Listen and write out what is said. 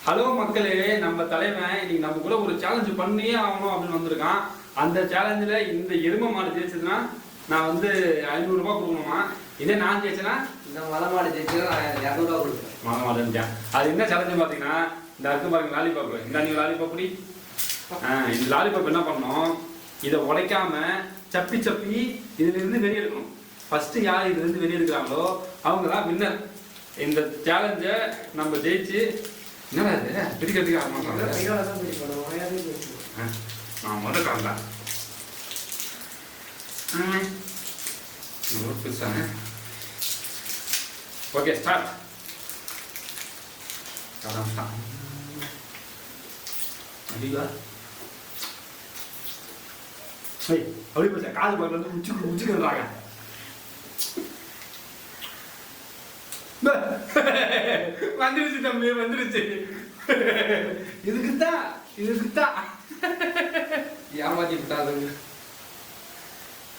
Hello மக்களே, நம்ம தலைவன் இன்னைக்கு நம்ம கூட ஒரு சேலஞ்சு பண்ணியே ஆகணும் அப்படின்னு வந்திருக்கான். அந்த சேலஞ்சில் இந்த எரும மாடு ஜெயிச்சதுன்னா நான் வந்து 500 ரூபாய் கொடுக்கணுமா? இதே நான் ஜெயிச்சேன்னா இந்த மலை மாடு ஜெயிச்சா 200 ரூபா கொடுப்பேன். மலை மாடுன்ட்டேன். அது என்ன சேலஞ்சு பார்த்தீங்கன்னா, இந்த அருக்கு பாருங்க லாலிபாப். இந்த நீங்கள் லாலிபாப் இப்படி இந்த லாலிபாப் என்ன பண்ணோம், இதை உடைக்காம சப்பி சப்பி இதுலேருந்து வெளியே எடுக்கணும். ஃபர்ஸ்ட் யார் இதுலேருந்து வெளியே எடுக்கிறாங்களோ அவங்க தான் வின்னர். இந்த சேலஞ்சை நம்ம ஜெயிச்சு என்னடா இது பிரிக்கிறதுக்கு நான் முதல்ல காணலாம் ஓகே ஸ்டார்ட். அதிகா அப்படி போச்சா காது பக்கத்துல வந்து உச்சிக்கு உச்சிக்கிறாங்க. வந்துருச்சு தம்பி, வந்துருச்சு. இதுக்குத்தான் ஏமாத்தி விட்டாங்க.